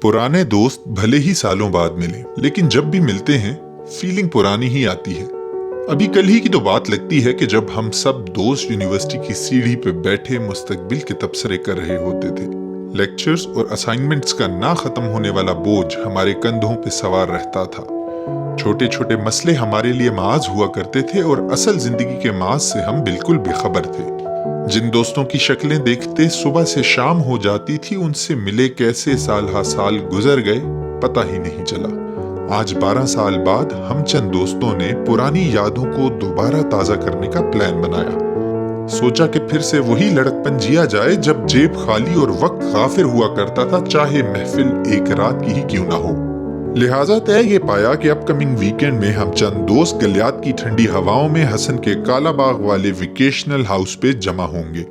पुराने दोस्त भले ही सालों बाद मिले, लेकिन जब भी मिलते हैं फीलिंग पुरानी ही आती है। अभी कल ही की तो बात लगती है कि जब हम सब दोस्त यूनिवर्सिटी की सीढ़ी पे बैठे मुस्तकबिल के तबसरे कर रहे होते थे। लेक्चर्स और असाइनमेंट्स का ना खत्म होने वाला बोझ हमारे कंधों पे सवार रहता था। छोटे छोटे मसले हमारे लिए माज हुआ करते थे और असल जिंदगी के माज से हम बिल्कुल बेखबर थे। जिन दोस्तों की शक्लें देखते सुबह से शाम हो जाती थी, उनसे मिले कैसे साल हा साल गुजर गए पता ही नहीं चला। आज 12 साल बाद हम चंद दोस्तों ने पुरानी यादों को दोबारा ताजा करने का प्लान बनाया। सोचा कि फिर से वही लड़कपन जिया जाए जब जेब खाली और वक्त गाफिर हुआ करता था, चाहे महफिल एक रात की ही क्यों ना हो। लिहाजा तय ये पाया कि अपकमिंग वीकेंड में हम चंद दोस्त गलियात की ठंडी हवाओं में हसन के काला बाग वाले वेकेशनल हाउस पे जमा होंगे।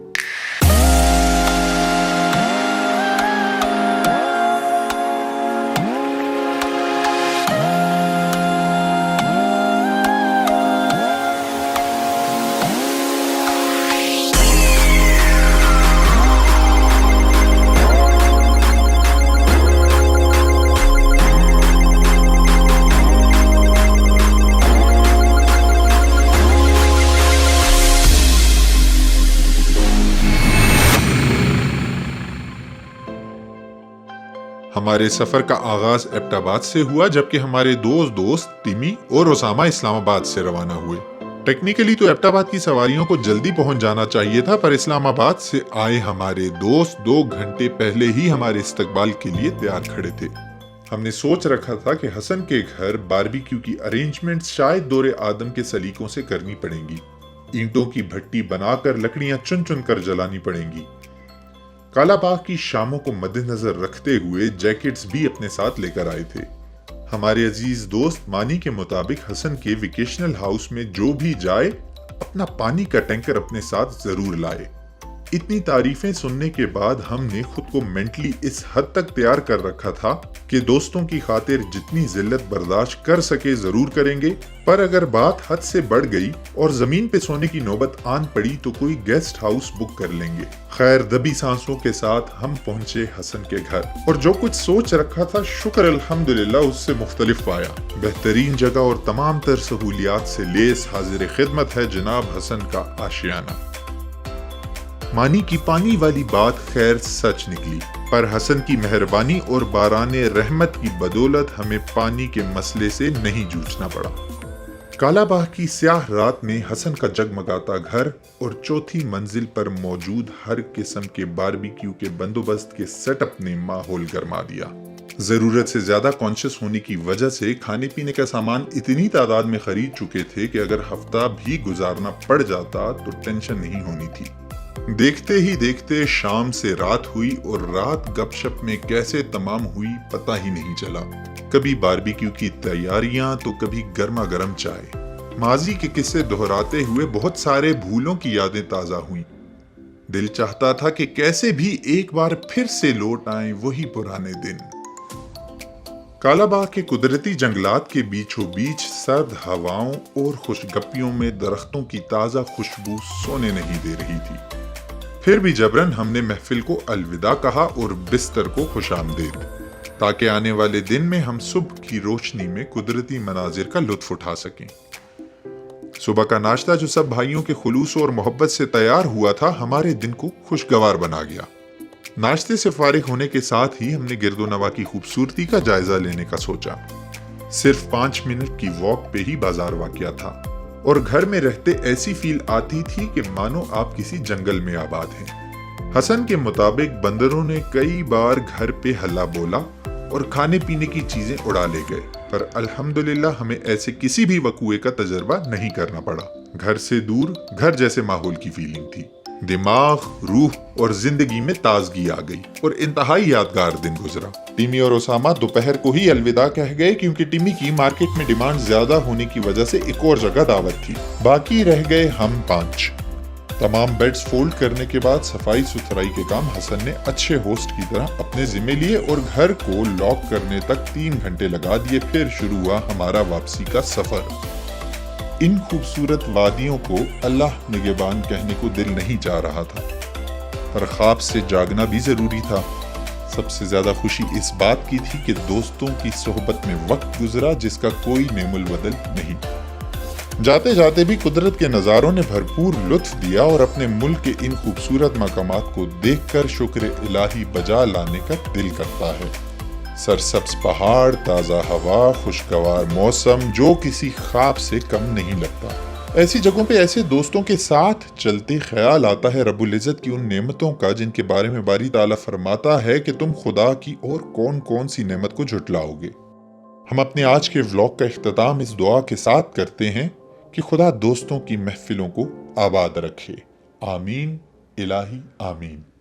हमारे सफर का आगाज एबटाबाद से हुआ, जबकि हमारे दोस्त टिमी और ओसामा इस्लामाबाद से रवाना हुए। टेक्निकली तो एबटाबाद की सवारियों को जल्दी पहुंच जाना चाहिए था, पर इस्लामाबाद से आए हमारे दोस्त 2 घंटे पहले ही हमारे इस्तकबाल के लिए तैयार खड़े थे। हमने सोच रखा था कि हसन के घर बारबेक्यू की अरेंजमेंट शायद दौरे आदम के सलीकों से करनी पड़ेंगी। ईंटों की भट्टी बनाकर लकड़ियां चुन चुन कर जलानी पड़ेंगी। काला बाग की शामों को मद्देनजर रखते हुए जैकेट्स भी अपने साथ लेकर आए थे। हमारे अजीज दोस्त मानी के मुताबिक हसन के वेकेशनल हाउस में जो भी जाए अपना पानी का टैंकर अपने साथ जरूर लाए। इतनी तारीफें सुनने के बाद हमने खुद को मेंटली इस हद तक तैयार कर रखा था कि दोस्तों की खातिर जितनी जिल्लत बर्दाश्त कर सके जरूर करेंगे, पर अगर बात हद से बढ़ गई और जमीन पे सोने की नौबत आन पड़ी तो कोई गेस्ट हाउस बुक कर लेंगे। खैर, दबी सांसों के साथ हम पहुंचे हसन के घर और जो कुछ सोच रखा था शुक्र अल्हम्दुलिल्लाह उससे मुख्तलिफ पाया। बेहतरीन जगह और तमाम तर सहूलियात से लेस हाजिर खिदमत है जनाब हसन का आशियाना। मानी की पानी वाली बात खैर सच निकली, पर हसन की मेहरबानी और बाराने रहमत की बदौलत हमें पानी के मसले से नहीं जूझना पड़ा। काला बाग की स्याह रात में हसन का जगमगाता घर और चौथी मंजिल पर मौजूद हर किस्म के बारबेक्यू के बंदोबस्त के सेटअप ने माहौल गरमा दिया। जरूरत से ज्यादा कॉन्शियस होने की वजह से खाने पीने का सामान इतनी तादाद में खरीद चुके थे कि अगर हफ्ता भी गुजारना पड़ जाता तो टेंशन नहीं होनी थी। देखते ही देखते शाम से रात हुई और रात गपशप में कैसे तमाम हुई पता ही नहीं चला। कभी बारबेक्यू की तैयारियां तो कभी गर्मा गर्म चाय। माजी के किस्से दोहराते हुए बहुत सारे भूलों की यादें ताजा हुई। दिल चाहता था कि कैसे भी एक बार फिर से लौट आए वही पुराने दिन। काला बाग के कुदरती जंगलात के बीचों बीच सर्द हवाओं और खुशगपियों में दरख्तों की ताजा खुशबू सोने नहीं दे रही थी। फिर भी जबरन हमने महफिल को अलविदा कहा और बिस्तर को खुशामदीद, ताकि आने वाले दिन में हम सुबह की रोशनी में कुदरती मनाजिर का लुत्फ उठा सकें। सुबह का नाश्ता जो सब भाइयों के खुलूस और मोहब्बत से तैयार हुआ था, हमारे दिन को खुशगवार बना गया। नाश्ते से फारिग होने के साथ ही हमने गिरदोनवा की खूबसूरती का जायजा लेने का सोचा। सिर्फ 5 मिनट की वॉक पे ही बाजार वाक़या था और घर में रहते ऐसी फील आती थी कि मानो आप किसी जंगल में आबाद हैं। हसन के मुताबिक बंदरों ने कई बार घर पे हल्ला बोला और खाने पीने की चीजें उड़ा ले गए, पर अल्हम्दुलिल्लाह हमें ऐसे किसी भी वकूए का तजर्बा नहीं करना पड़ा। घर से दूर घर जैसे माहौल की फीलिंग थी। दिमाग, रूह और जिंदगी में ताजगी आ गई और इंतहाई यादगार दिन गुजरा। टिमी और ओसामा दोपहर को ही अलविदा कह गए, क्योंकि टिमी की मार्केट में डिमांड ज्यादा होने की वजह से एक और जगह दावत थी। बाकी रह गए हम 5। तमाम बेड्स फोल्ड करने के बाद सफाई सुथराई के काम हसन ने अच्छे होस्ट की तरह अपने जिम्मे लिए और घर को लॉक करने तक 3 घंटे लगा दिए। फिर शुरू हुआ हमारा वापसी का सफर। इन खूबसूरत वादियों को अल्लाह निगहबान कहने को दिल नहीं चाह रहा था, पर ख्वाब से जागना भी जरूरी था। سب سے زیادہ خوشی اس بات کی تھی کہ دوستوں کی صحبت میں وقت گزرا جس کا کوئی نعم البدل نہیں۔ جاتے جاتے بھی قدرت کے نظاروں نے بھرپور لطف دیا اور اپنے ملک کے ان خوبصورت مقامات کو دیکھ کر شکر الہی بجا لانے کا دل کرتا ہے۔ سرسبز پہاڑ، تازہ ہوا، خوشگوار موسم، جو کسی خواب سے کم نہیں لگتا۔ ایسی جگہوں پہ ایسے دوستوں کے ساتھ چلتے خیال آتا ہے رب العزت کی ان نعمتوں کا جن کے بارے میں باری تعالیٰ فرماتا ہے کہ تم خدا کی اور کون کون سی نعمت کو جھٹلاؤ گے۔ ہم اپنے آج کے ولاگ کا اختتام اس دعا کے ساتھ کرتے ہیں کہ خدا دوستوں کی محفلوں کو آباد رکھے۔ آمین الہی آمین۔